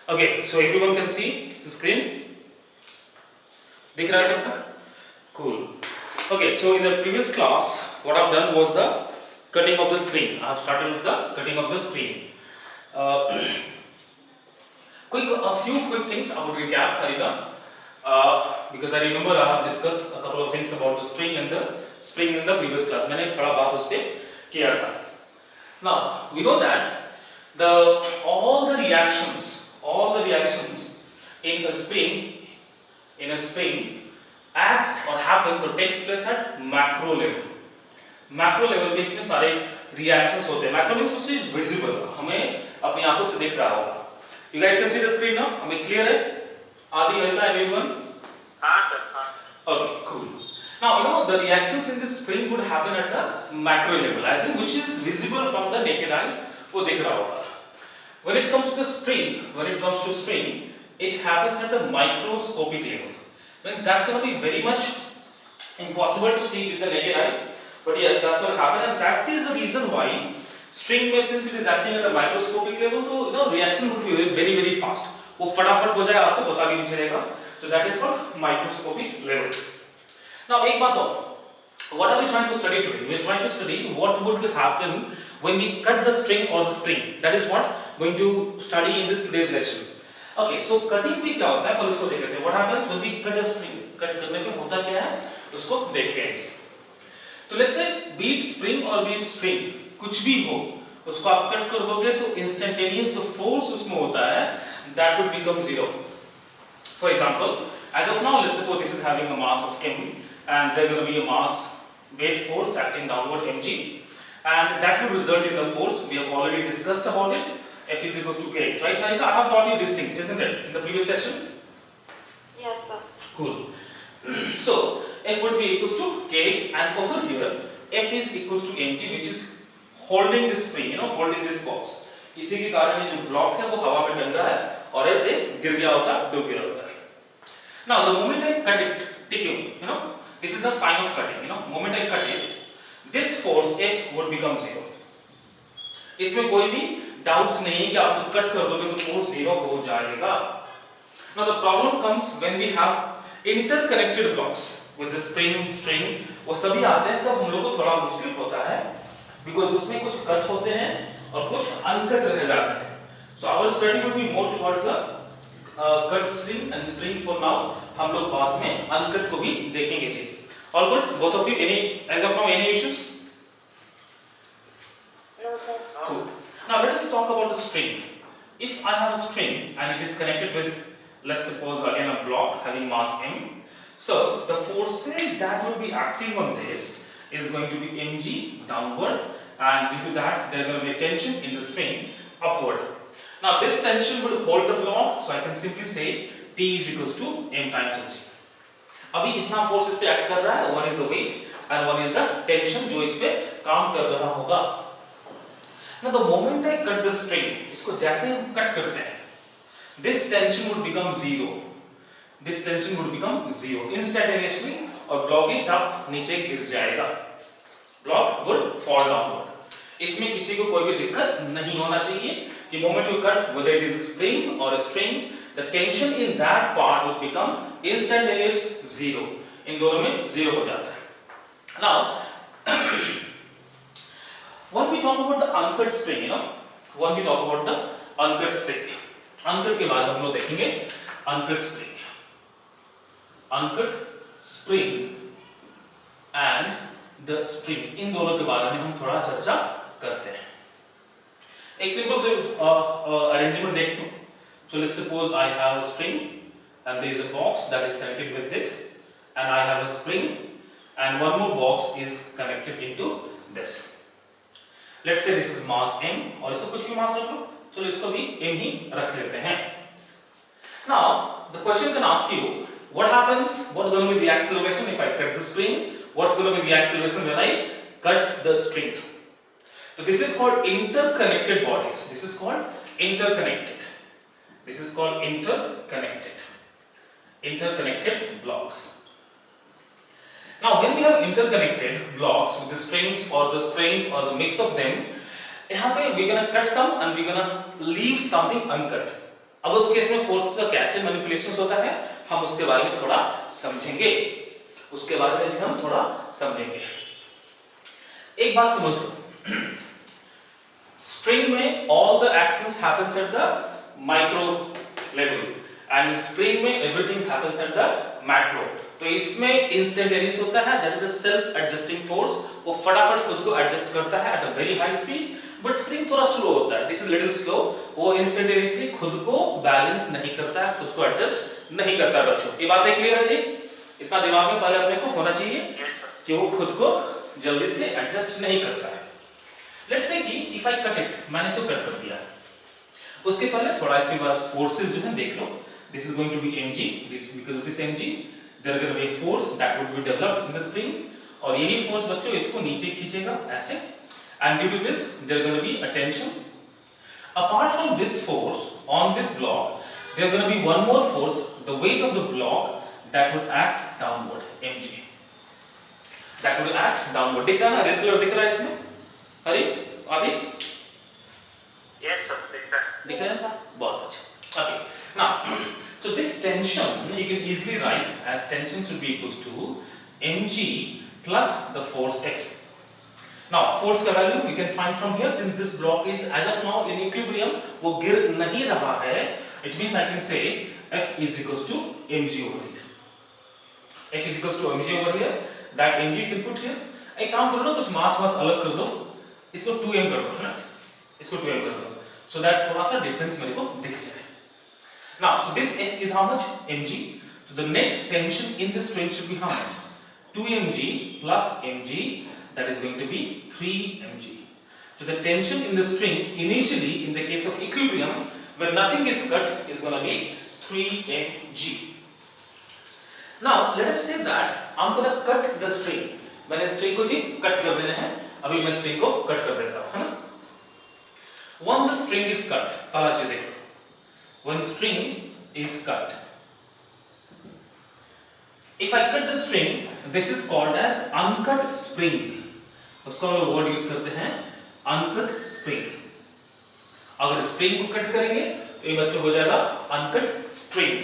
Okay, so everyone can see the screen. दिख रहा है सबको? Cool. Okay, so in the previous class, what I've done was the cutting of the string. I have started with the cutting of the string. A few quick things I would recap, Harika, because I remember I have discussed a couple of things about the string in the previous class. मैंने थोड़ा बात उस पे किया था. Now we know that all the reactions in a spring acts or happens or takes place at macro level. Macro level पे इसमें सारे reactions होते हैं. Macro means which is visible, हमें अपनी आंखों से दिख रहा होगा. You guys can see the screen now? हमें clear है? आदि Harika, everyone? हाँ sir. Okay, cool. Now you know the reactions in this spring would happen at the macro level, as in which is visible from the naked eyes. वो दिख रहा होगा. When it comes to spring, it happens at the microscopic level. Means that's going to be very much impossible to see with the naked eyes. But yes, that's what happens, and that is the reason why string में since it is acting at a microscopic level, तो reaction would be very very fast. वो फटाफट हो जाएगा, आपको पता भी नहीं चलेगा. So that is called microscopic level. Now एक बात और. What are we trying to study today? We are trying to study what would happen when we cut the string or the spring. That is what we are going to study in this today's lesson. Okay, so cutting में क्या होता है? पहले उसको देख लेते हैं. What happens when we cut a string? Cut करने पे होता क्या है? उसको देखते हैं. तो let's say be it spring or be it string, कुछ भी हो, उसको आप कट कर दोगे तो instantaneous force उसमें होता है, that would become zero. For example, as of now, let's suppose this is having a mass of m, and there will be a mass weight force acting downward mg, and that will result in the force. We have already discussed about it. F is equals to kx, right? Harika, I have taught you these things, isn't it, in the previous session? Yes, sir. Cool. So F would be equals to kx, and over here F is equals to mg, which is holding this spring, holding this box. इसी के कारण ये जो block है वो हवा में टंग रहा है और ऐसे गिर गया होता है, डूब गया होता है. Now the moment I cut it, this is the sign of cutting. Moment I cut it, this force F would become zero. इसमें कोई भी doubts नहीं है कि आप उसको कट कर दोगे तो force zero हो जाएगा. Now the problem comes when we have interconnected blocks with the spring, string, वो सभी आते हैं तब हम लोग को थोड़ा मुश्किल होता है, because उसमें कुछ कट होते हैं और कुछ अनकट रह जाते हैं. So our study would be more towards the cut string and spring for now. हम लोग बाद में अनकट को भी देखेंगे जी. All good? Both of you, as of now, any issues? No, sir. Cool. Now let us talk about the string. If I have a string and it is connected with, let's suppose again a block having mass m, so the forces that will be acting on this is going to be mg downward, and due to that there will be a tension in the string upward. Now this tension will hold the block, so I can simply say T is equals to m times mg. अभी इतना force इस पे act कर रहा है, one is the weight and one is the tension जो इस पे काम कर रहा होगा. Now the moment I cut the string, इसको जैसे हम कट करते हैं, this tension would become zero. This tension would become zero instantaneously, और ब्लॉक ही टप नीचे गिर जाएगा. Block would fall downward. इसमें किसी को कोई भी दिक्कत नहीं होना चाहिए कि moment you cut, whether it is a spring or a string, the tension in that part would become instantaneous zero. इन दोनों में zero हो जाता है. Now, when we talk about the uncut string, when we talk about the uncut string, uncut के बाद हम लोग देखेंगे uncut spring and the spring. इन दोनों के बारे में हम थोड़ा चर्चा करते हैं. एक सिंपल से अरेंजमेंट देखते हैं. So let's suppose I have a string and there is a box that is connected with this, and I have a spring and one more box is connected into this. Let's say this is mass m, और इसको कुछ भी मास रख लो. चलो इसको भी m ही रख लेते हैं. Now the question can ask you, what happens, what is going to be the acceleration if I cut the string? What's going to be the acceleration when I cut the string? So this is called interconnected bodies. This is called interconnected blocks. Now when we have interconnected blocks with the strings or the mix of them, यहाँ पे we're gonna cut some and we're gonna leave something uncut. अब उस case में force का कैसे manipulation होता है हम उसके बारे में थोड़ा समझेंगे, उसके बारे में हम थोड़ा समझेंगे। एक बात समझ लो, स्प्रिंग में all the actions happens at the micro level and spring में everything happens at the macro. तो इसमें इंस्टेंटेनियस होता है, that is a self adjusting force, वो फटाफट खुद को एडजस्ट करता है at a very high speed. But spring थोड़ा स्लो होता है, दिस इज लिटिल स्लो, वो इंस्टेंटेनियसली खुद को बैलेंस नहीं करता है, खुद को एडजस्ट नहीं करता है। बच्चों ये बात क्लियर है जी? इतना दिमाग में पहले अपने को होना चाहिए कि वो खुद को जल्दी से एडजस्ट नहीं करता है। लेट्स से कि इफ आई कट इट, मैंने इसको कट कर दिया, उसके पहले थोड़ा इसके बाद फोर्सेस जो है देख लो। This is going to be mg, this because of this mg there are going to be a force that would be developed in the spring, और यही फोर्स बच्चों इसको नीचे खींचेगा ऐसे, and due to this there are going to be a tension. Apart from this force on this block, there are going to be one more force, the weight of the block, that would act downward, mg, that would act downward. दिख रहा है ना, red colour दिख रहा है इसमें? हरी आदि? Yes sir, दिख रहा है? बहुत अच्छा। Okay, now so this tension you can easily write as tension should be equals to mg plus the force x. Now force का value we can find from here, since this block is as of now in equilibrium, वो गिर नहीं रहा है, it means I can say F is equals to mg over here. F is equals to mg over here, that mg you can put here. एक काम करो ना, तो मास अलग कर दो, इसको 2m कर दो, है ना, इसको 2m कर दो, so that थोड़ा सा डिफरेंस मेरे को दिख जाए। Now, so this F is how much? mg. So the net tension in the string should be how much? 2mg plus mg, that is going to be 3mg. So the tension in the string initially in the case of equilibrium when nothing is cut is going to be 3mg. Now let us say that I'm going to cut the string. मैंने string को जी cut कर देना है, अभी मैं string को cut कर देता हूं, है ना? Once the string is cut, पहला चीज देखो, when string is cut, if I cut the string, this is called as uncut spring. उसको हम लोग वर्ड यूज करते हैं uncut spring. अगर स्प्रिंग को कट करेंगे तो ये बच्चों हो जाएगा अनकट स्प्रिंग।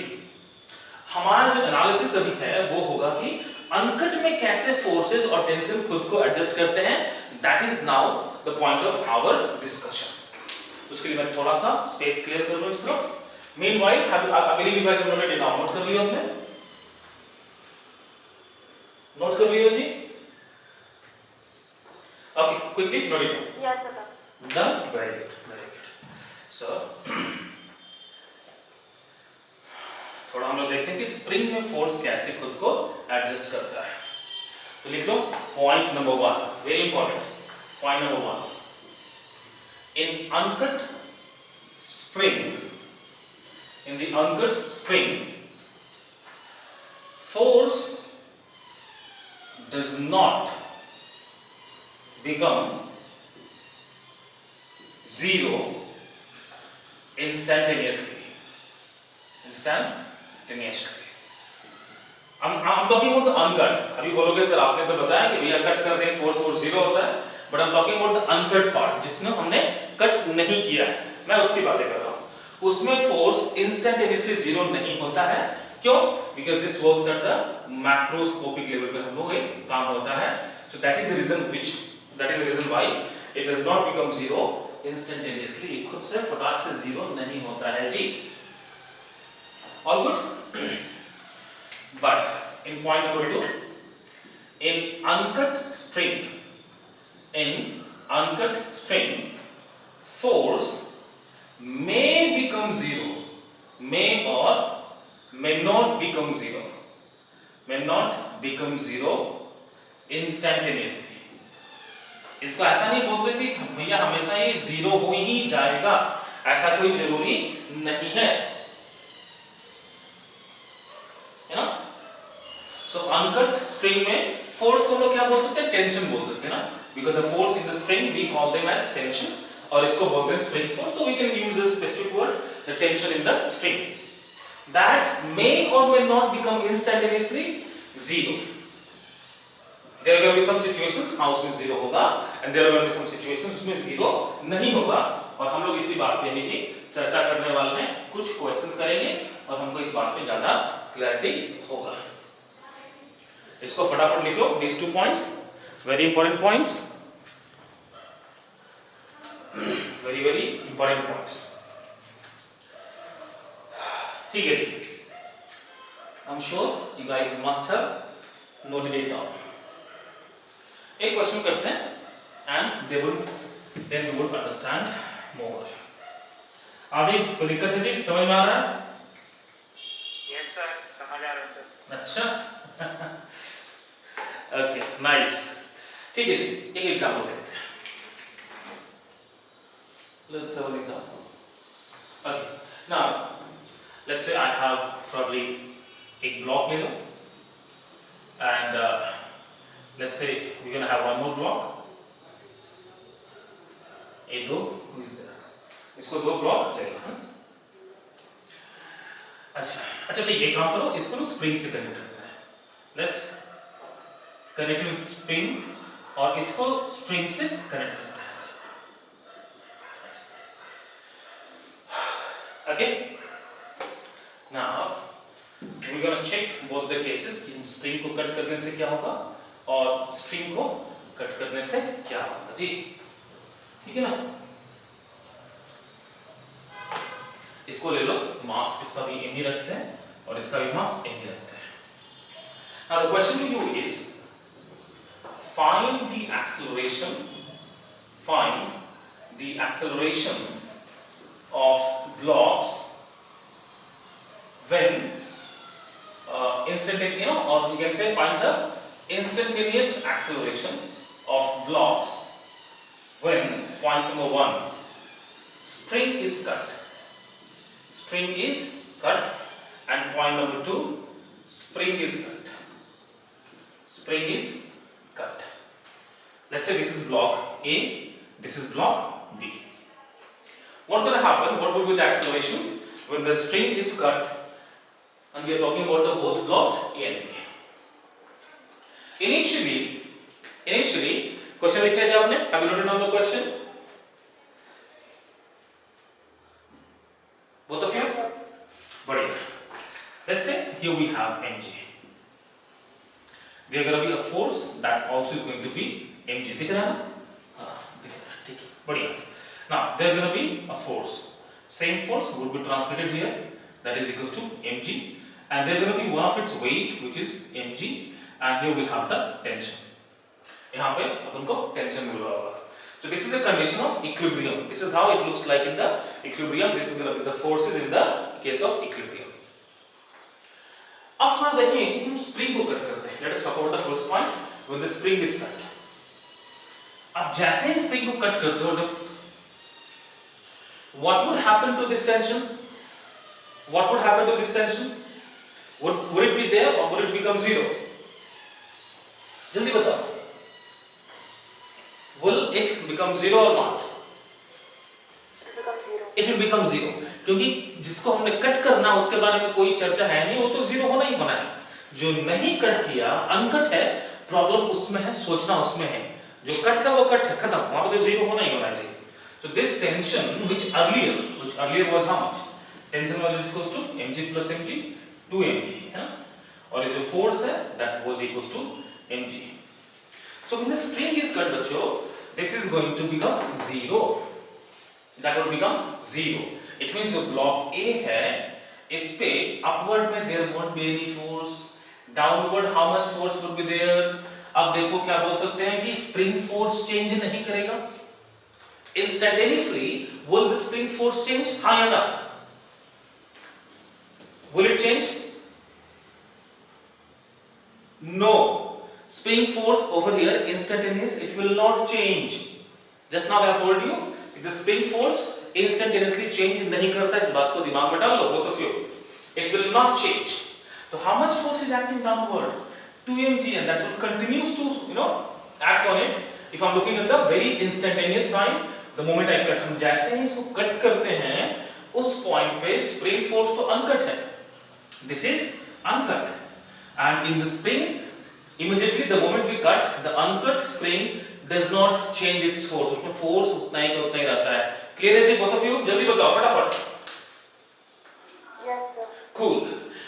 हमारा जो एनालिसिस अभी है वो होगा कि अनकट में कैसे फोर्सेस और टेंशन खुद को एडजस्ट करते हैं, that is now the point of our discussion. उसके लिए मैं थोड़ा सा स्पेस क्लियर कर रहा हूं इस तरफ। Meanwhile, I believe you guys have noted it now. Note कर लिया आपने? नोट कर लिया जी? Okay, quickly note it down. Yes, sir. Done? Very good, very good. So, थोड़ा हम लोग देखते हैं कि स्प्रिंग में फोर्स कैसे खुद को एडजस्ट करता है। तो लिख लो point number 1, very important. Point number 1, in uncut spring, in the uncut spring, force does not become zero instantaneously. I'm talking about the uncut. अभी बोलोगे सर आपने तो बताया कि भैया कट कर दें फोर्स जीरो होता है, but I'm talking about the uncut part, जिसमें हमने कट नहीं किया है, मैं उसकी बातें कर रहा हूं। उसमें फोर्स इंस्टेंटेनियसली जीरो नहीं होता है, क्यों? Because this works at the macroscopic level पे हम लोग काम होता है। So that is the reason why it does not become zero instantaneously. खुद से फटाक से जीरो नहीं होता है जी। All good? But in point number 2, in uncut string force may become zero, may or may not become zero instantaneously. इसको ऐसा नहीं बोल सकते कि भैया हमेशा ये जीरो हो ही जाएगा, ऐसा कोई जरूरी नहीं है, है ना? सो अनकट स्ट्रिंग में फोर्स को लोग क्या बोल सकते हैं? टेंशन बोल सकते हैं ना, because the force in the string we call them as tension, और इसको बोलते हैं स्प्रिंग फोर्स। तो we can use a specific word, the tension in the string, that may और may not become instantaneously zero. There are going to be some situations how उसमें zero होगा, and there are going to be some situations उसमें zero नहीं होगा, और हम लोग इसी बात पे ही चर्चा करने वाले हैं कुछ क्वेश्चंस करेंगे और हमको इस बात पे ज्यादा क्लैरिटी होगा। इसको फटाफट लिख लो, these 2 points, very important points, very important points। ठीक है जी, I'm sure you guys must have noted it down। एक क्वेश्चन करते हैं and then we will understand more। आदि कोई दिक्कत है जी, समझ में आ रहा है? यस सर, समझ आ रहा है सर। अच्छा ओके नाइस। ठीक है जी, एक एग्जांपल लेते हैं। Let's have an example. Okay, now let's say I have probably एक ब्लॉक ले लो and let's say we gonna have one more block. ये दो इसको 2 ब्लॉक ले लो। अच्छा ठीक, एक काम करो, इसको ना स्प्रिंग से कनेक्ट करते हैं। लेट्स कनेक्ट विद स्प्रिंग और इसको स्प्रिंग से कनेक्ट करते हैं। Okay, now we gonna check both the cases कि स्प्रिंग को कट करने से क्या होगा और स्प्रिंग को कट करने से क्या होगा जी। ठीक है ना, इसको ले लो, मास इसका भी एम ही रखते हैं और इसका भी मास एम ही रखते हैं। Now the question to you is find the acceleration of blocks when instantaneous, or you can say find the instantaneous acceleration of blocks when point number 1 string is cut and point number 2 spring is cut। Let's say this is block A, this is block B। What will happen, what would be the acceleration when the string is cut and we are talking about the both blocks A and B? Initially question लिख लिया आपने, have you noted down the question? Both of you? बढ़िया। Let's say here we have mg। There is going to be a force that also is going to be mg। दिख रहा है ना? हाँ, दिख रहा है, ठीक है, बढ़िया। Now there is going to be a force, same force would be transmitted here, that is equals to mg, and there is going to be one of its weight which is mg, and here we have the tension। यहाँ पे अपन को tension मिल रहा होगा। So this is the condition of equilibrium। This is how it looks like in the equilibrium। This is going to be the forces in the case of equilibrium। अब थोड़ा देखिए कि हम स्प्रिंग को कट करते हैं। Let us talk about the first point when the spring is cut। अब जैसे ही स्प्रिंग को कट करते हो, what would happen to this tension? What would happen to this tension? Would it be there or would it become zero? जल्दी बताओ, will it become zero or not? It will become zero। क्योंकि जिसको हमने cut करना उसके बारे में कोई चर्चा है नहीं, वो तो जीरो होना ही होना है। जो नहीं कट किया, अनकट है, प्रॉब्लम उसमें है, सोचना उसमें है। जो कट है वो कट है, खत्म, वहां पे तो जीरो होना ही होना है। So this tension which earlier was how much? Tension was equals to mg plus mg 2mg, है ना? और ये जो force है that was equals to mg। So when the string is cut बच्चों, this is going to become zero। That will become zero। It means जो block A है, इस पे upward में there won't be any force, downward how much force would be there? अब देखो क्या बोल सकते हैं कि spring force change नहीं करेगा। Instantaneously, will the spring force change? हाँ या ना? Will it change? No। Spring force over here instantaneous, it will not change। Just now I have told you the spring force instantaneously change नहीं करता, इस बात को दिमाग में डाल लो both of you। It will not change। So how much force is acting downward? 2mg, and that will continues to act on it। If I'm looking at the very instantaneous time, the moment I cut, हम जैसे ही इसको cut करते हैं उस point पे spring force तो uncut है। This is uncut, and in the spring immediately the moment we cut, the uncut spring does not change its force। उसमें force उतना ही रहता है। Clear है जी both of you? जल्दी बताओ फटाफट।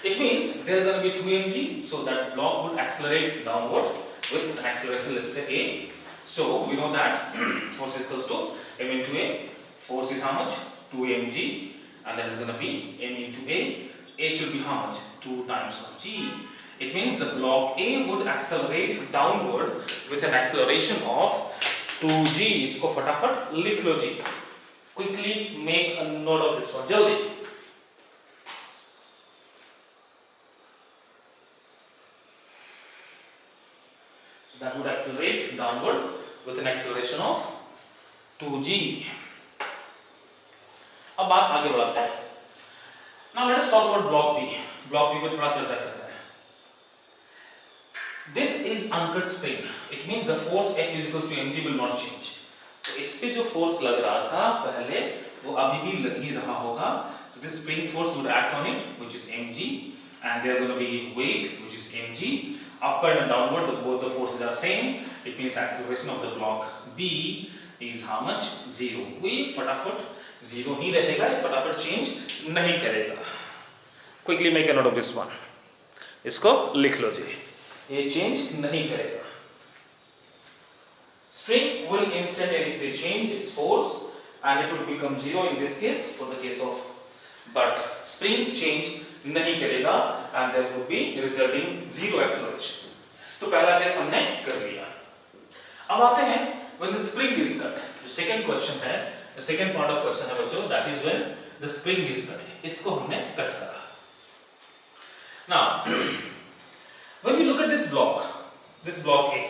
It means there is going to be 2 mg, so that block would accelerate downward with an acceleration, let's say a. So we know that force is equals to m into a. Force is how much? 2 mg, and that is going to be m into a. A should be how much? 2 times of g. It means the block A would accelerate downward with an acceleration of 2g. इसको फटाफट लिख लो जी. Quickly make a note of this one. जल्दी. So that would accelerate downward with an acceleration of 2g. अब बात आगे बढ़ाते हैं. Now let us talk about block B. Block B पे थोड़ा चर्चा करते हैं. This is uncut spring. It means the force F is equals to mg will not change. तो इस पे जो फोर्स लग रहा था पहले वो अभी भी लग ही रहा होगा. So this spring force would act on it, which is mg, and there are going to be weight, which is mg. Upward and downward, both the forces are same. It means acceleration of the block B is how much? 0. We फटाफट 0 ही रहेगा, ये फटाफट change नहीं करेगा. Quickly make a note of this one. इसको लिख लो जी. ये change नहीं करेगा. String will instantaneously change its force and it would become 0 in this case for the case of, but spring change नहीं करेगा and there would be resulting 0 acceleration. तो पहला case हमने कर लिया. अब आते हैं when the spring is cut. जो second question है, the second part of question है बच्चों, that is when the spring is cut. इसको हमने कट करा. Now when we look at this block A,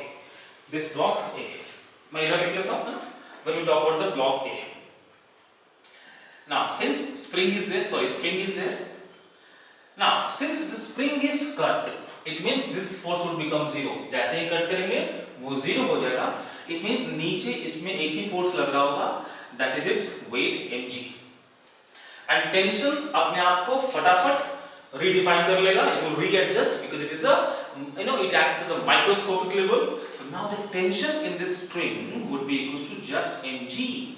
मैं इधर लिख लेता हूँ ना. When we talk about the block A, now since spring is there, now since the spring is cut, it means this force will become 0. जैसे ही cut करेंगे वो 0 हो जाएगा. It means नीचे इसमें एक ही फोर्स लग रहा होगा, that is its weight mg, and tension अपने आप को फटाफट redefine कर लेगा. It will readjust because it is a, it acts at a microscopic level. Now the tension in this string would be equal to just mg.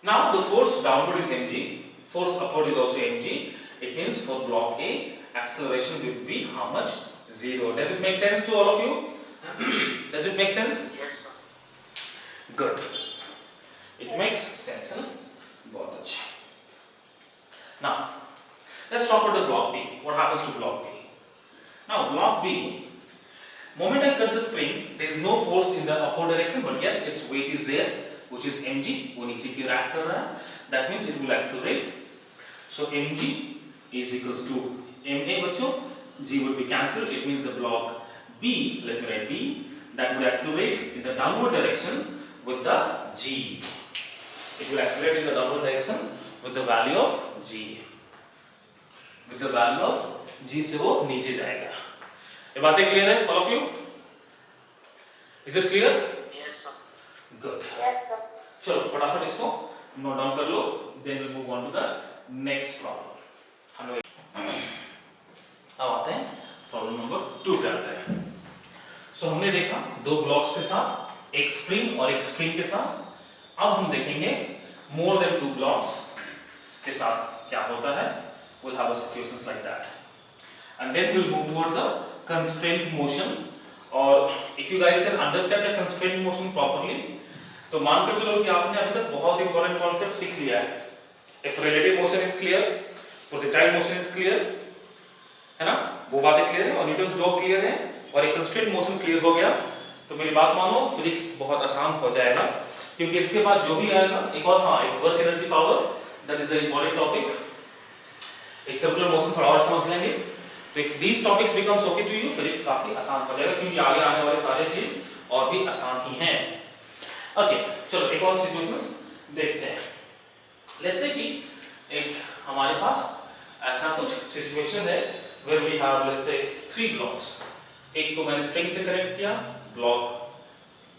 Now the force downward is mg, force upward is also mg. It means for block A, acceleration will be how much? 0. Does it make sense to all of you? Does it make sense? Yes, sir. Good. It makes sense, huh? बहुत अच्छा. Now let's talk about the block B. What happens to block B? Now block B, moment I cut the spring, there is no force in the upward direction, but yes, its weight is there, which is mg. वो नीचे की rack कर रहा है. That means it will accelerate. So mg is equals to ma बच्चों. G would be cancelled. It means the block B, let me write B, that would accelerate in the downward direction with the g. It will accelerate in the downward direction with the value of g. With the value of g से वो नीचे जाएगा. ये बातें clear है all of you? Is it clear? Yes, sir. Good. Yes, sir. चलो फटाफट इसको नोट डाउन कर लो. Then we'll move on to the next problem. अब आते हैं प्रॉब्लम नंबर 2 पे आते हैं. सो हमने देखा दो ब्लॉक्स के साथ, एक स्प्रिंग और एक स्ट्रिंग के साथ. अब हम देखेंगे मोर देन 2 ब्लॉक्स के साथ क्या होता है. We'll have a situations like that, and then we'll move towards the constraint motion. और if you guys can understand the constraint motion properly, तो मान के चलो कि आपने अभी तक बहुत इंपॉर्टेंट कॉन्सेप्ट सीख लिया है. If relative motion is clear, projectile motion is clear, है ना, वो बातें क्लियर है, और न्यूटन्स लॉ क्लियर है, और एक कंस्ट्रेंट मोशन क्लियर हो गया, तो मेरी बात मानो फिजिक्स बहुत आसान हो जाएगा. क्योंकि इसके बाद जो भी आएगा एक और, हाँ, एक work energy power, that is the important topic. एक सर्कुलर मोशन थोड़ा और समझ लेंगे. तो if these topics becomes okay to you, physics काफी आसान हो जाएगा, क्योंकि आगे आने वाले सारे चीज और भी आसान ही हैं. ओके, चलो एक और सिचुएशंस देखते हैं. लेट्स से कि एक हमारे पास ऐसा कुछ सिचुएशन है where we have, let's say, 3 blocks. एक को मैंने स्प्रिंग से कनेक्ट किया ब्लॉक,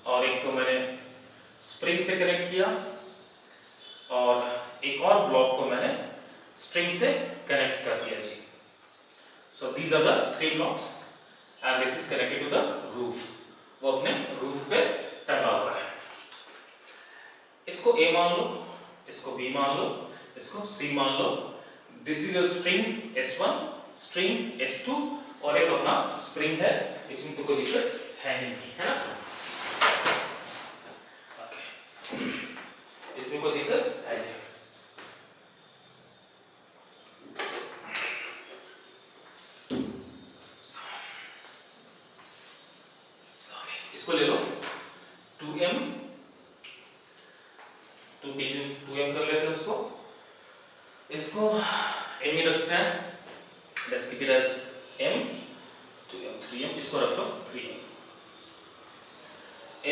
और एक को मैंने स्प्रिंग से कनेक्ट किया, और एक और ब्लॉक को मैंने स्ट्रिंग से कनेक्ट कर दिया जी. So these are the 3 blocks and this is connected to the roof. वो अपने रूफ पे टंगा हुआ है. इसको A मान लो, इसको B मान लो, इसको C मान लो. This is your spring S1, spring S2 और एक अपना स्प्रिंग है, इसमें तो कोई दिक्कत है नहीं, है ना? ओके, इसमें कोई दिक्कत है नहीं। इसको ले लो 2m, 2m कर लेते हैं उसको, इसको m ही रखते हैं, let's keep it as m, 2m, 3m, इसको रख लो 3m,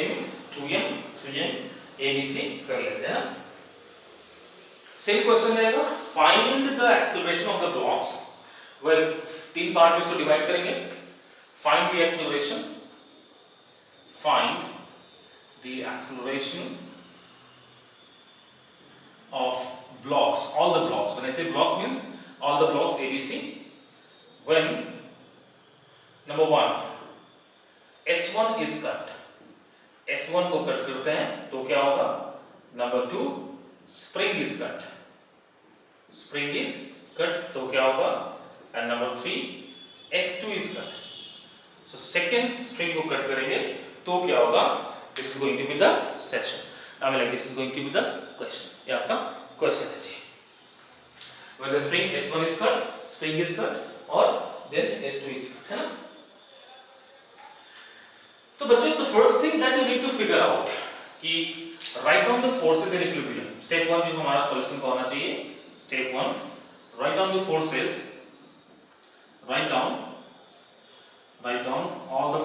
m, 2m, 3m, abc कर लेते हैं ना। सेम क्वेश्चन रहेगा, find the acceleration of the blocks, well 3 part में इसको डिवाइड करेंगे। Find the acceleration, find the acceleration of blocks, all the blocks. When I say blocks means all the blocks ABC, when number 1 S1 is cut, S1 को cut करते हैं तो क्या होगा? Number 2 spring is cut, spring is cut तो क्या होगा? and number 3 S2 is cut, so second string को कट करेंगे तो क्या होगा? This is going to be the section. I mean like this is going to be the question. ये आपका question है जी। When the string S1 is cut, string is cut और then S2 is cut, है ना? तो बच्चों the first thing that you need to figure out कि write down the forces in equilibrium. Step 1 जो हमारा solution का होना चाहिए, step 1 write down the forces, write down all the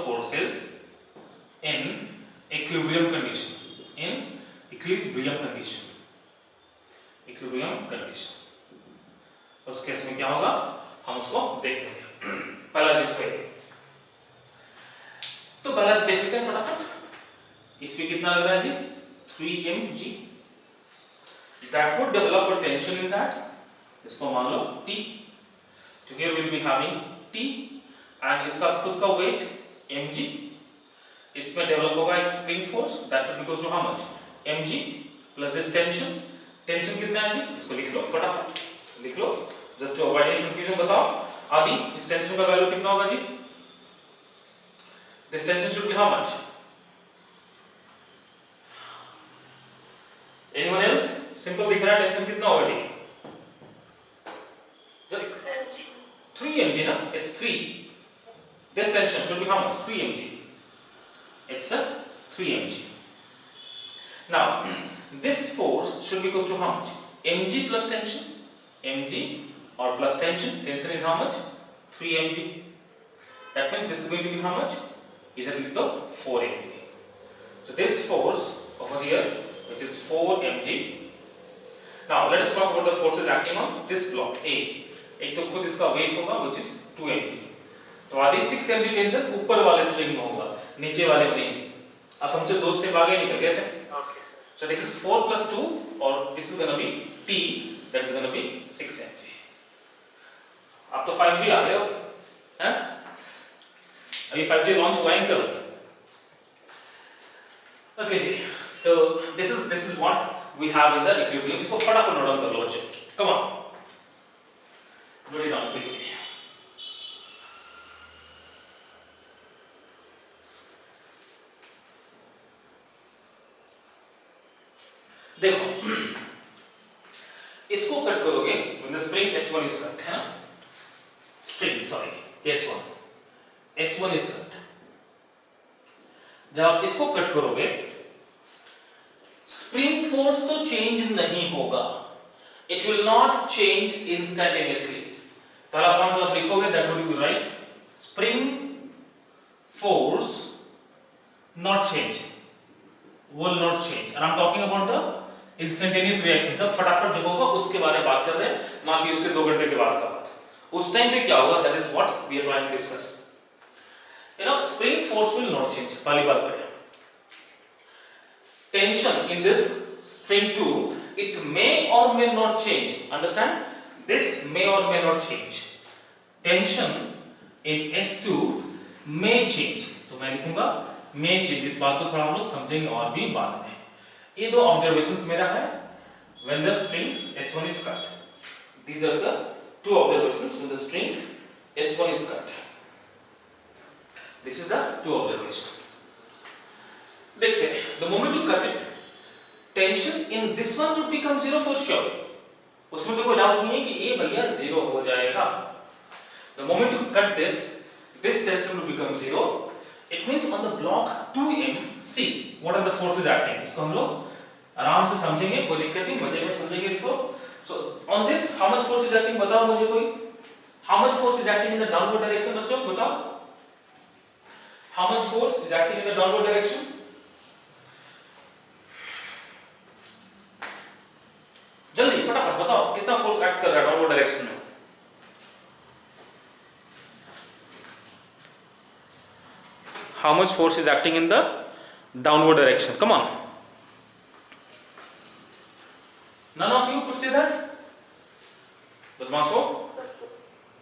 forces in equilibrium condition, in equilibrium condition। उस case में क्या होगा हम उसको देखेंगे। पहला चीज तो पहला देख लेते हैं फटाफट। इसमें कितना लग रहा है जी? 3mg। That would develop a tension in that, इसको मान लो T, तो here we'll be having T and इसका खुद का weight mg, इसमें डेवलप होगा एक spring force, that should be equal to how much? mg plus this tension, tension कितना है जी? इसको लिख लो फटाफट, लिख लो just to avoid any confusion। बताओ आदि इस टेंशन का वैल्यू कितना होगा जी? This tension should be how much? Anyone else? Simple दिख रहा है, टेंशन कितना होगा जी? 3 mg ना, it's 3. This tension should be how much? 3 mg. It's a 3 mg. Now this force should be equal to how much? mg plus tension, mg or plus tension, tension is how much? 3 mg. That means this is going to be how much? Either लिख दो 4 mg. So this force over here which is 4 mg. Now let us talk about the forces acting on this block A. एक तो खुद इसका weight होगा which is 2 mg, तो आधी 6 mg tension ऊपर वाले स्ट्रिंग में होगा, नीचे वाले में नहीं। अब हमसे दो स्टेप आगे निकल गए थे। Okay, sir. So this is 4 plus 2 और this is gonna be T, that is gonna be 6 mg। आप तो 5G आ गए हो, हैं? अभी 5G लॉन्च हुआ है कल। Okay जी, तो this is what we have in the equilibrium। इसको फटाफट नोट डाउन कर लो बच्चों, come on, note it down quickly। देखो इसको कट करोगे when the spring S1 is cut, है ना? Spring sorry S1 is cut। जब इसको कट करोगे स्प्रिंग फोर्स तो चेंज नहीं होगा, it will not change instantaneously. पहला पॉइंट जो आप लिखोगे that would be right, spring force not change, will not change, and I'm talking about the instantaneous reaction। सब फटाफट जब होगा उसके बारे में बात कर रहे हैं, ना कि उसके 2 घंटे के बाद का बात। उस टाइम पे क्या होगा, that is what we are trying to discuss। You know, spring force will not change। पहली बात पे tension in this string 2, it may or may not change। Understand? This may or may not change। Tension in S2 may change, तो मैं लिखूंगा may change। इस बात को थोड़ा हम लोग समझेंगे और भी बाद में। ये दो ऑब्जर्वेशंस मेरा है when the string S1 is cut. These are the two observations when the string S1 is cut. This is the two observation. देखते हैं, the moment you cut it, tension in this one would become zero for sure. उसमें तो कोई doubt नहीं है कि ये भैया जीरो हो जाएगा. The moment you cut this tension will become zero. It means on the block 2M, see what are the forces acting. इसको हम लोग आराम से समझेंगे, कोई दिक्कत नहीं, मजे में समझेंगे इसको. So on this, how much force is acting? बताओ मुझे कोई. How much force is acting in the downward direction? बच्चों बताओ. How much force is acting in the downward direction? जल्दी फटाफट बताओ कितना फोर्स एक्ट कर रहा है डाउनवर्ड डायरेक्शन में. How much force is acting in the downward direction? Come on. None of you could say that. Badmaso?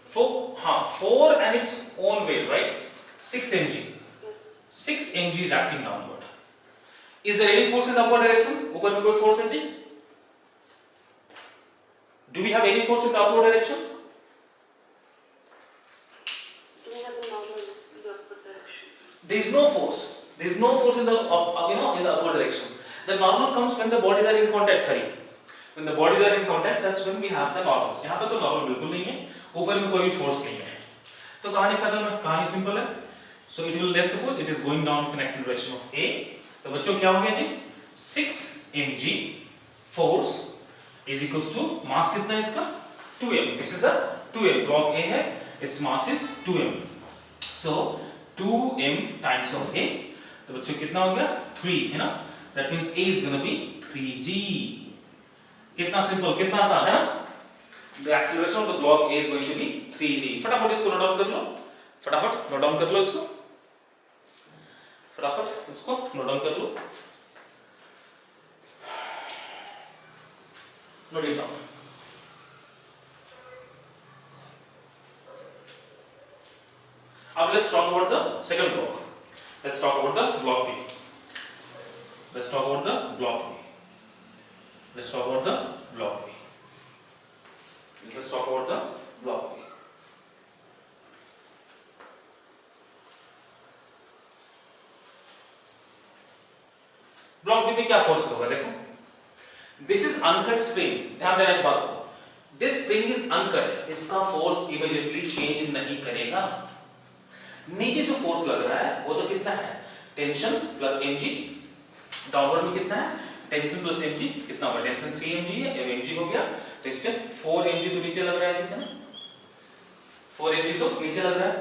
4 and its own weight, right? 6 mg. 6 mg is acting downward. Is there any force in the upward direction? ऊपर में कोई force है जी? Do we have any force in the upward direction? Do we have the normal in the upward direction? There is no force. There is no force in the in the upward direction. The normal comes when the bodies are in contact. Hari. When the bodies are in contact, that's when we have the normals. यहाँ पे तो normal बिल्कुल नहीं है. ऊपर में कोई भी force नहीं है. तो कहानी खत्म है. कहानी simple है. So it will, let's suppose it is going down with an acceleration of a. तो बच्चों क्या हो गया जी? 6 mg force is equals to mass कितना है इसका? 2m. This is a 2m. Block A है. Its mass is 2m. So 2m times of A. तो बच्चों कितना हो गया? 3 है ना? That means A is gonna be 3g. कितना सिंपल, कितना आसान है ना? The acceleration of the block A is going to be 3g. फटाफट इसको नोट डाउन कर लो. फटाफट नोट डाउन कर लो इसको. फटाफट इसको नोट डाउन कर लो. Note it down. Now let's talk about the second block. Let's talk about the block B. Let's talk about the block B. Let's talk about the block B. Let's talk about the block B. Block B में क्या force होगा देखो. This is uncut spring. ध्यान देना इस बात को. This spring is uncut. इसका फोर्स immediately change नहीं करेगा. नीचे जो फोर्स लग रहा है वो तो कितना है? Tension plus mg. डाउनवर्ड में कितना है? Tension plus mg. कितना होगा? टेंशन 3 mg है. अब mg हो गया तो इस पे 4 mg तो नीचे लग रहा है, ठीक है ना? 4 mg तो नीचे लग रहा है.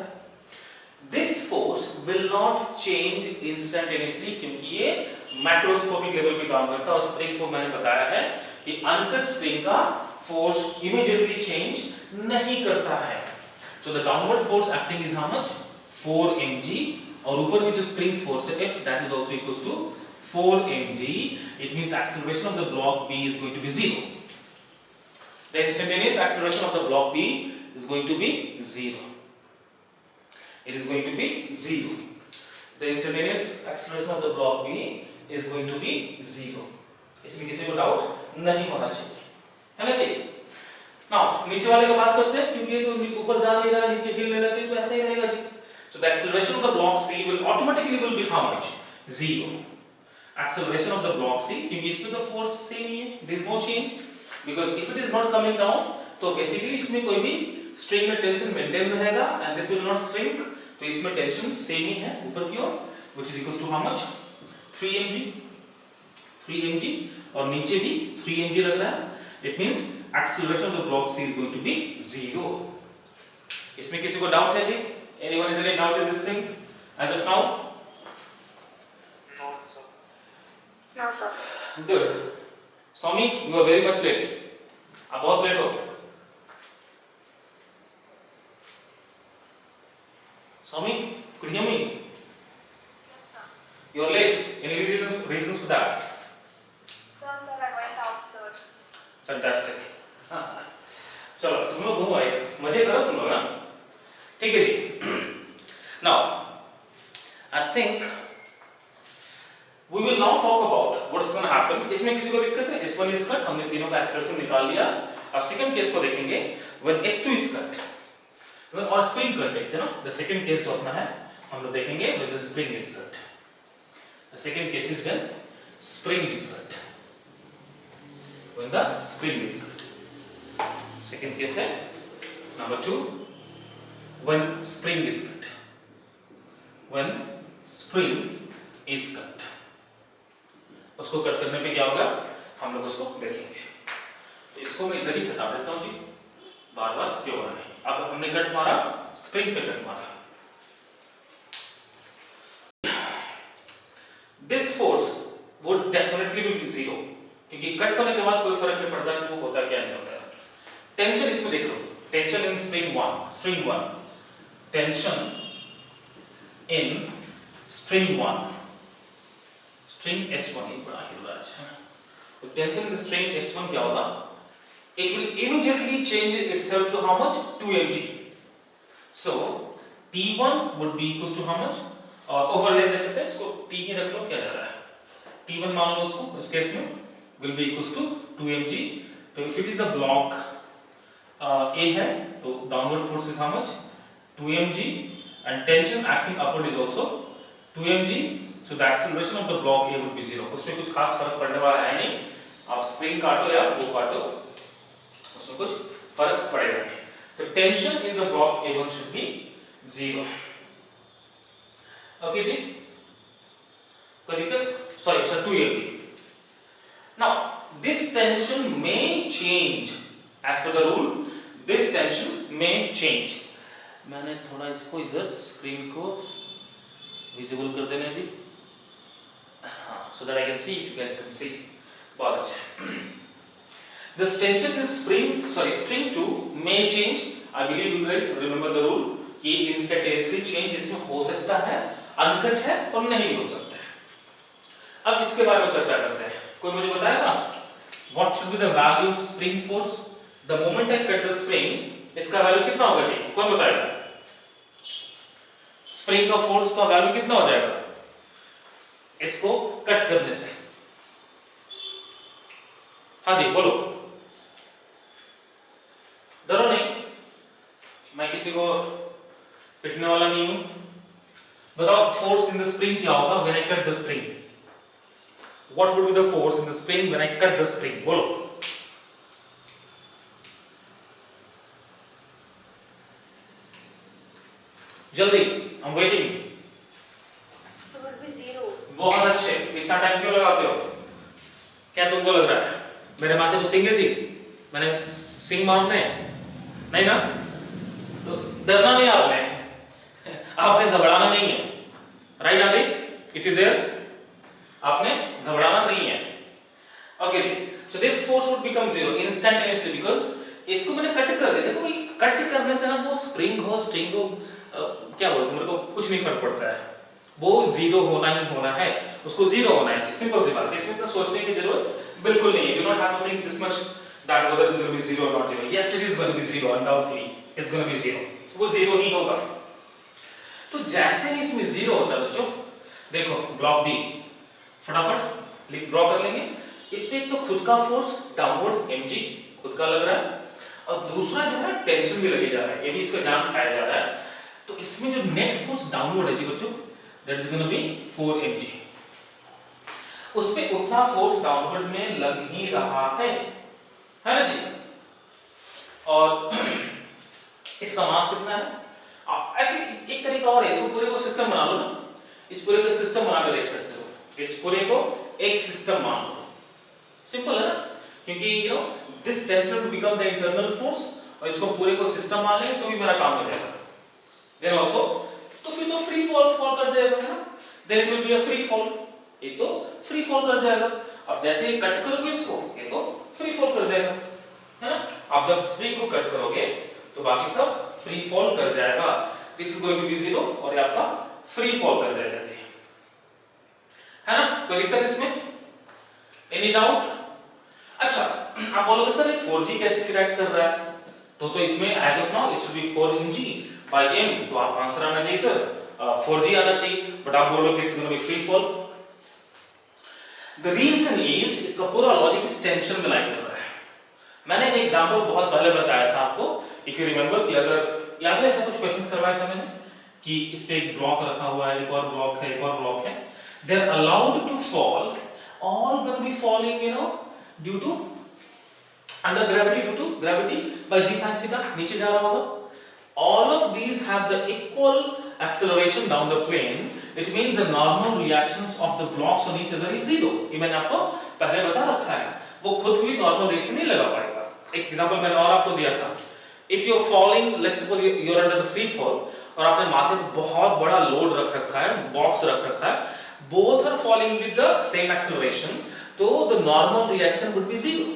This force will not change instantaneously क्योंकि ये मैक्रोस्कोपिक लेवल पे काम करता है. और स्प्रिंग फोर्स मैंने बताया है कि अनकट स्प्रिंग का फोर्स इमीडिएटली चेंज नहीं करता है. So the downward force acting is how much? 4 mg. और ऊपर में जो स्प्रिंग फोर्स है F, that is also equals to 4 mg. It means acceleration of the block B is going to be 0. The instantaneous acceleration of the block B is going to be 0. It is going to be 0. The instantaneous acceleration of the block B is going to be 0. इसमें किसी को doubt नहीं होना चाहिए, है ना जी? Now नीचे वाले की बात करते हैं क्योंकि ये तो ऊपर जा नहीं रहा, नीचे गिर नहीं रहा, तो ऐसा ही रहेगा जी. So the acceleration of the block C will automatically be how much? 0. Acceleration of the block C क्योंकि इसमें तो force same ही है. There is no change because if it is not coming down तो basically इसमें कोई भी string में tension maintain रहेगा and this will not shrink. तो इसमें टेंशन सेम ही है ऊपर की ओर, which is equals to how much? 3 mg और नीचे भी 3 mg लग रहा है. It means acceleration of the block C is going to be 0. इसमें किसी को डाउट है जी? Anyone is any doubt in this thing as of now? No, sir. No, sir. Good. Swami, you are very much late. आप बहुत late हो. Swami, could you hear me? Yes, sir. You are late. Any reasons for that? Sir, I went out, sir. Fantastic. चलो तुम लोग घूमो, एक मजे करो तुम लोग ना. ठीक है जी. Now, I think we will now talk about what is gonna happen, इसमें किसी को दिक्कत है? S1 इज कट, हमने तीनों का एक्सेलरेशन निकाल लिया। अब सेकंड केस को देखेंगे, व्हेन S2 इज कट और स्प्रिंग कट देखते हैं ना। द सेकंड केस जो अपना है हम लोग देखेंगे when the spring is cut. The second case is when spring is cut, when the spring is cut. Second case है number 2, when spring is cut, when spring is cut. उसको cut करने पे क्या होगा हम लोग उसको देखेंगे। तो इसको मैं इधर ही हटा देता हूं जी, बार बार क्यों बना है। अब हमने कट मारा, स्प्रिंग पे कट मारा। This force would definitely be zero, क्योंकि कट होने के बाद कोई फर्क नहीं पड़ता कि वो होता क्या नहीं होता। टेंशन इसमें देख लो, tension in spring 1, tension in string 1, string S1 ही बड़ा ही बड़ा है। तो टेंशन इन स्ट्रिंग S1 क्या होगा? It will immediately change itself to how much? 2 mg. So T1 would be equals to how much? और ओवरले देख सकते हैं, इसको T ही रख लो, क्या जा रहा है? T1 मान लो उसको, इस केस में will be equals to 2 mg. तो if it is a block A है, तो downward force is how much? 2 mg, and tension acting upward is also 2 mg. So the acceleration of the block A would be 0. उसमें कुछ खास फर्क पड़ने वाला है नहीं। आप स्प्रिंग काटो या वो काटो, उसमें कुछ फर्क पड़ेगा नहीं। तो tension in the block A1 should be 0। Okay जी, कोई दिक्कत? Sorry sir, 2 mg। Now this tension may change as per the rule, this tension may change. मैंने थोड़ा इसको इधर स्क्रीन को विजिबल कर देना जी, हाँ, so that I can see if you guys can see बहुत अच्छा। This tension in string 2 may change. I believe you guys remember the rule कि instantaneously change इसमें हो सकता है, अनकट है और नहीं हो सकता है। अब इसके बारे में चर्चा करते हैं। कोई मुझे बताएगा what should be the value of spring force the moment I cut the spring? इसका वैल्यू कितना होगा जी? कौन बताएगा? स्प्रिंग का फोर्स का वैल्यू कितना हो जाएगा इसको कट करने से? हाँ जी बोलो, डरो नहीं, मैं किसी को पिटने वाला नहीं हूं। बताओ फोर्स इन द स्प्रिंग क्या होगा when I cut the spring? What would be the force in the spring when I cut the spring? बोलो। जल्दी, I am waiting. So it will be 0. बहुत अच्छे, इतना टाइम क्यों लगाते हो? क्या तुमको लग रहा है मेरे माथे पे सिंह है जी, मैंने सिंह मारने नहीं ना? तो डरना नहीं आपने, आपने घबराना नहीं है, राइट आदि? इफ यू देयर, आपने घबराना नहीं है। ओके जी, so this force would become 0 instantaneously because इसको मैंने कट कर दिया। देखो भाई, कट करने से ना वो स्प्रिंग हो स्ट्रिंग हो क्या बोलते हैं, मेरे को कुछ नहीं फर्क पड़ता है, वो 0 होना ही होना है, उसको 0 होना है। सिंपल सी बात है, इसमें तो सोचने की जरूरत बिल्कुल नहीं है। Do not have to think this much that whether it's going to be 0 or not 0. Yes, it is going to be 0, undoubtedly it's going to be 0. वो 0 ही होगा। तो जैसे ही इसमें 0 होता है बच्चों, देखो ब्लॉक बी फटाफट ड्रॉ कर लेंगे। इसमें एक तो खुद का फोर्स डाउनवर्ड mg खुद का लग रहा है, और दूसरा जो है टेंशन भी लगे जा रहा है, ये भी इसका जान खाया जा रहा है। तो इसमें जो नेट फोर्स डाउनवर्ड है जी बच्चों, that is gonna be 4 mg। उसमें उतना फोर्स डाउनवर्ड में लग ही रहा है ना जी? और इसका मास कितना है? आप ऐसे एक तरीका और है, इसको पूरे को सिस्टम बना लो ना, इस पूरे को सिस्टम बना कर देख सकते हो। इस पूरे को एक सिस्टम मान लो, सिंपल है ना? क्योंकि you know this tension to become the internal force, और इसको पूरे को सिस्टम मान लेंगे तो भी मेरा काम हो जाएगा। देन आल्सो तो फिर तो फ्री फॉल कर जाएगा, है ना? Then it will be a free fall, ये तो फ्री फॉल कर जाएगा। अब जैसे ही कट करोगे इसको, ये तो फ्री फॉल कर जाएगा, है ना? आप जब स्प्रिंग को कट करोगे तो बाकी सब फ्री फॉल कर जाएगा। This is going to be 0 और ये आपका फ्री फॉल कर जाएगा जी, है ना? कोई दिक्कत इसमें? Any doubt? अच्छा, आप बोलोगे सर ये 4g कैसे क्रिएट कर रहा है? तो इसमें as of now it should be 4 mg by m, तो आपका आंसर आना चाहिए सर 4g आना चाहिए, बट आप बोलोगे it's gonna be free fall. The reason is, इसका पूरा लॉजिक इस टेंशन में लाई कर रहा है। मैंने एक एग्जांपल बहुत पहले बताया था आपको, इफ यू रिमेंबर, कि अगर याद है ऐसा कुछ क्वेश्चंस करवाया था मैंने कि इस पे एक ब्लॉक रखा हुआ है, एक और ब्लॉक है, एक और ब्लॉक है, they are allowed to fall, all gonna be falling due to under gravity, due to gravity by g sin theta, नीचे जा रहा होगा। All of these have the equal acceleration down the plane. It means the normal reactions of the blocks on each other is zero. ये मैंने आपको पहले बता रखा है, वो खुद भी नॉर्मल रिएक्शन नहीं लगा पाएगा। एक एग्जांपल मैंने और आपको दिया था, if you're falling, let's suppose you're under the free fall, और आपने माथे पे बहुत बड़ा लोड रख रखा है, बॉक्स रख रखा है, both are falling with the same acceleration, तो the normal reaction would be zero.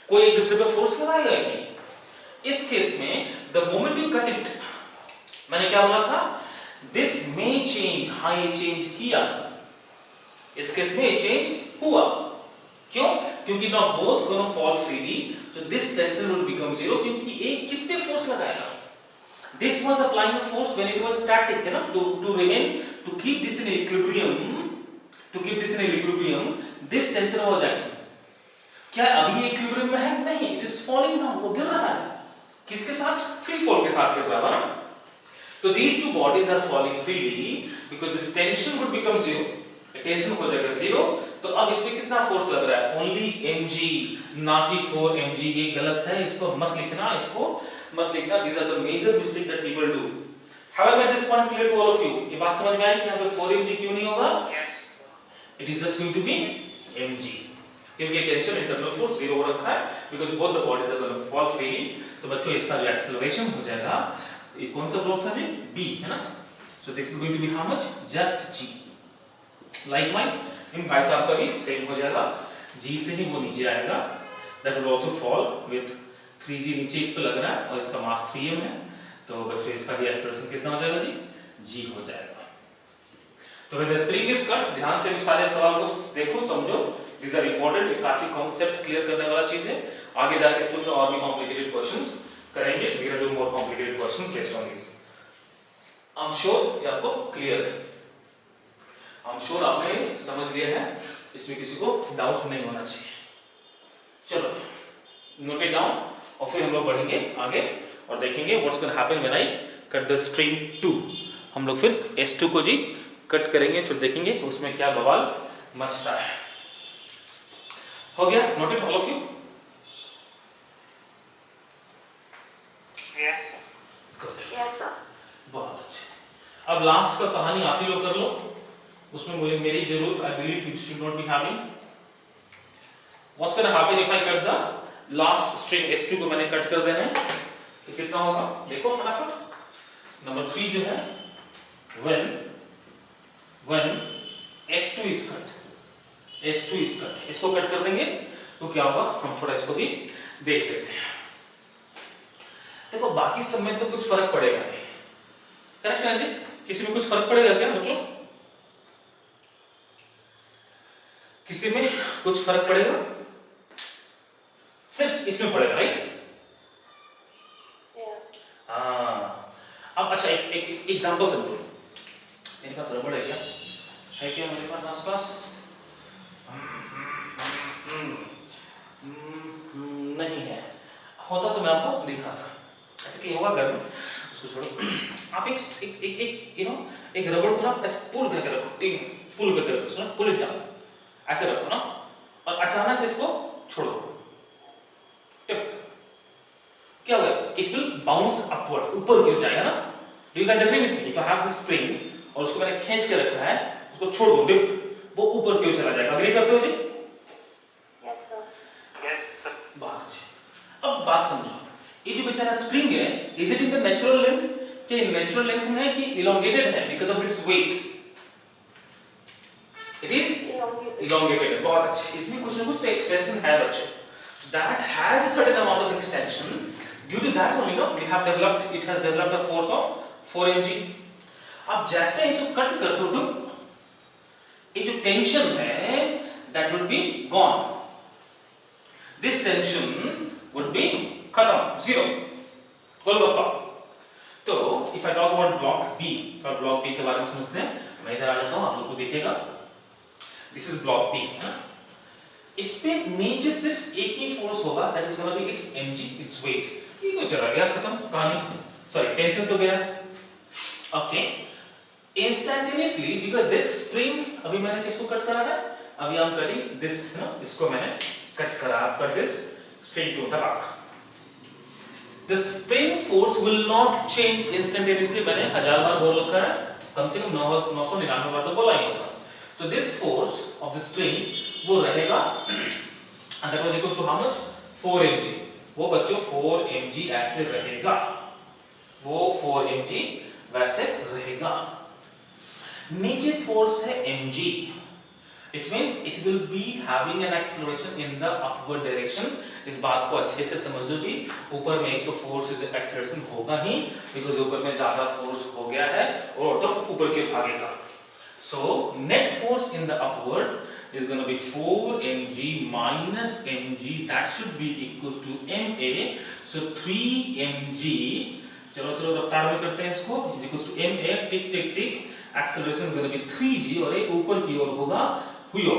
कोई एक दूसरे पर फोर्स लगाएगा ही नहीं। इस केस में the moment you cut it, मैंने क्या बोला था, this may change, हाँ ये चेंज किया, इस केस में चेंज हुआ, क्यों? क्योंकि now both gonna fall freely, so this tension will become zero, क्योंकि एक किस पे फोर्स लगाएगा? This was applying a force when it was static, है ना, to remain, to keep this in equilibrium, this tension was acting. क्या अभी equilibrium में है? नहीं, इट इज फॉलिंग डाउन, वो गिर रहा है। किसके साथ? फ्री फॉल के साथ गिर रहा है ना। तो these two bodies are falling freely because this tension would become zero. Tension हो जाएगा जीरो, तो अब इसमें कितना फोर्स लग रहा है? ओनली mg, ना कि 4mg। ये गलत है, इसको मत लिखना, इसको मत लिखना। These are the major mistake that people do. However, at this point clear to all of you, ये बात समझ में आई कि यहाँ पे 4mg क्यों नहीं होगा? Yes. It is just going to be mg, क्योंकि टेंशन इंटरनल फोर्स जीरो हो रखा है, because both the bodies are going to fall freely. तो बच्चों इसका जो एक्सेलरेशन हो जाएगा, ये कौन सा ब्लॉक था जी? b, है ना। So this is going to be how much? Just g। Likewise इन भाई साहब का भी सेम हो जाएगा, g से ही वो नीचे आएगा, that will also fall with 3g नीचे इस पे लग रहा है, और इसका मास 3m है, तो बच्चों इसका भी एक्सेलरेशन कितना हो जाएगा जी? g हो जाएगा। तो when the spring is cut, ध्यान से सारे सवाल को देखो, समझो, These are important, ये काफी कॉन्सेप्ट क्लियर करने वाला चीज है। आगे जाके इसमें और भी कॉम्प्लिकेटेड क्वेश्चंस करेंगे, we will do more complicated questions based on this. I'm sure ये आपको क्लियर है, I'm sure आपने समझ लिया है, इसमें किसी को डाउट नहीं होना चाहिए। चलो नोट इट डाउन, और फिर हम लोग बढ़ेंगे आगे और देखेंगे what's gonna happen when I cut the string 2। हम लोग फिर S2 को जी कट करेंगे, फिर देखेंगे उसमें क्या बवाल मचता है। हो गया? Noted all of you? Yes. Yes, sir. बहुत अच्छे। अब लास्ट का कहानी आप ही लोग कर लो, उसमें मुझे मेरी जरूरत, I believe you should not be having. What's gonna happen if I cut the last string S2 को मैंने कट कर देना है, तो कितना होगा? देखो फटाफट। नंबर 3 जो है, when S2 is cut, S2 is cut, इसको कट कर देंगे तो क्या होगा, हम थोड़ा इसको भी देख लेते हैं। देखो बाकी सब में तो कुछ फर्क पड़ेगा नहीं, करेक्ट है जी? किसी में कुछ फर्क पड़ेगा क्या बच्चों? किसी में कुछ फर्क पड़ेगा? सिर्फ इसमें पड़ेगा, राइट? हाँ। अब अच्छा एक एग्जांपल समझो, मेरे पास रबड़ है क्या? है क्या मेरे पास आसपास? नहीं है, होता तो मैं आपको दिखाता। ऐसे कि होगा गर्म, उसको छोड़ो। आप एक रबड़ को ना ऐसे पुल करके रखो, पुल करके रखो, सुनो, पुल इट डाउन, ऐसे रखो ना, और अचानक से इसको छोड़ो, टिप, क्या होगा? इट विल बाउंस अपवर्ड, ऊपर गिर जाएगा ना। Do you guys agree with me? If I have this spring और उसको मैंने खींच के रखा है, उसको छोड़ दो, डिप, वो ऊपर की ओर चला जाएगा। एग्री करते हो जी? Yes, sir. बहुत अच्छे। अब बात समझो, ये जो बेचारा स्प्रिंग है, is it in the natural length? क्या नेचुरल लेंथ में है कि इलोंगेटेड है because of its weight? It is elongated है। बहुत अच्छे। इसमें कुछ ना कुछ तो एक्सटेंशन है बच्चों, that has a certain amount of extension, due to that only no we have developed, it has developed a force of 4mg। अब जैसे इसको कट कर दो, ये जो टेंशन है that will be gone, this tension would be खत्म, जीरो, गोलगप्पा। तो if I talk about block B, तो ब्लॉक बी के बारे में समझते हैं। मैं इधर आ जाता हूं, आप लोग को दिखेगा। दिस इज ब्लॉक बी है ना। इस पे नीचे सिर्फ एक ही फोर्स होगा, that is gonna be it's mg, its weight. ये तो चला गया, खत्म कहानी, सॉरी टेंशन तो गया। ओके, इंस्टैंटेनियसली बिकॉज़ दिस स्प्रिंग, अभी मैंने किसको कट करा है, अभी आई एम कटिंग दिस ना, इसको मैंने कट करा, cut this straight to the back. The spring force will not change instantaneously, मैंने 1000 बार बोल रखा है, कम से कम 999 बार तो बोला ही होगा। तो this force of the spring वो रहेगा, and that was equals to how much? 4 mg। वो बच्चों 4 mg ऐसे रहेगा, वो 4 mg वैसे रहेगा। नीचे फोर्स है mg, it means it will be having an acceleration in the upward direction। इस बात को अच्छे से समझ लो जी, ऊपर में एक तो फोर्स इज एक्सेलरेशन होगा ही, बिकॉज ऊपर में ज्यादा फोर्स हो गया है और तो ऊपर के भागेगा। So net force in the upward is gonna be 4 mg minus mg, that should be equals to ma। so 3 mg, चलो चलो रफ्तार में करते हैं इसको, is equals to ma, tick tick tick, acceleration gonna be 3g और ये ऊपर की ओर होगा हुयो।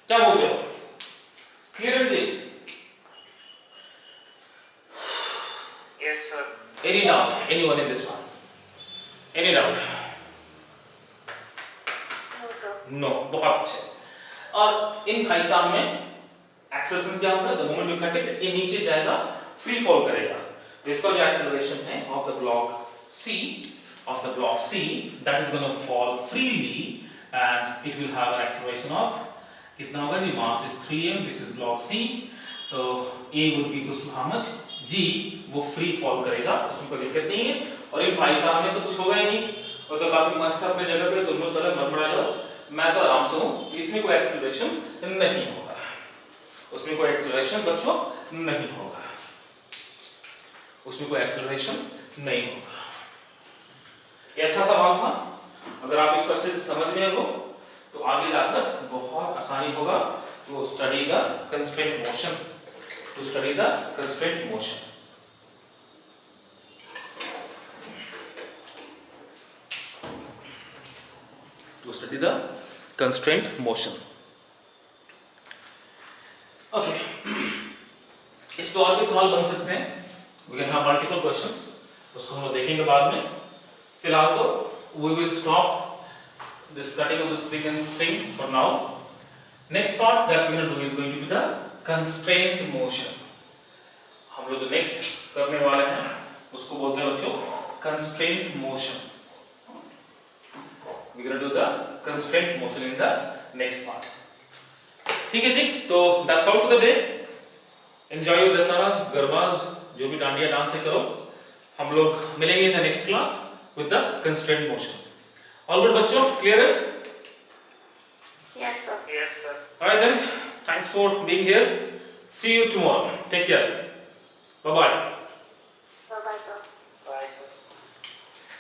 क्या बोलते हो, clear ji? Yes, sir. Any doubt? Anyone in this one? Any doubt? No sir. No, बहुत अच्छे। और इन भाई साहब में एक्सेलरेशन क्या होगा, the moment you cut it, ये नीचे जाएगा, फ्री फॉल करेगा। तो इसका जो एक्सेलरेशन है of the block C, that is going to fall freely and it will have an acceleration of कितना होगा जी, mass is 3m, this is block C, तो A would be equals to how much, G, वो free fall करेगा, उसमें कोई दिक्कत नहीं है। और इन भाई साहब ने तो कुछ होगा ही नहीं, वो तो काफी मस्त है अपने जगह पे, तुम लोग चलो मरमरा जाओ, मैं तो आराम से हूँ, इसमें कोई एक्सेलरेशन नहीं होगा, उसमें कोई एक्सेलरेशन बच्चों नहीं होगा, उसमें कोई एक्सेलरेशन नहीं होगा। ये अच्छा सवाल था, अगर आप इसको अच्छे से समझ गए हो तो आगे जाकर बहुत आसानी होगा to study the constraint motion, to study the constraint motion. To study the constraint motion. Okay, इस पे और भी सवाल बन सकते हैं, we can have multiple questions, उसको हम लोग देखेंगे बाद में। फिलहाल तो we will stop this cutting of the spring and string for now. Next part that we are going to do is going to be the constraint motion। हम लोग जो next करने वाले हैं उसको बोलते हैं बच्चों constraint motion। We are going to do the constraint motion in the next part। ठीक है जी, तो that's all for the day। Enjoy your dasanas, garbas, जो भी डांडिया डांस है करो। हम लोग मिलेंगे in the next class with the constraint motion। All good बच्चों, clear है? Yes sir. Yes, sir. Alright then, thanks for being here, see you tomorrow, take care, bye bye।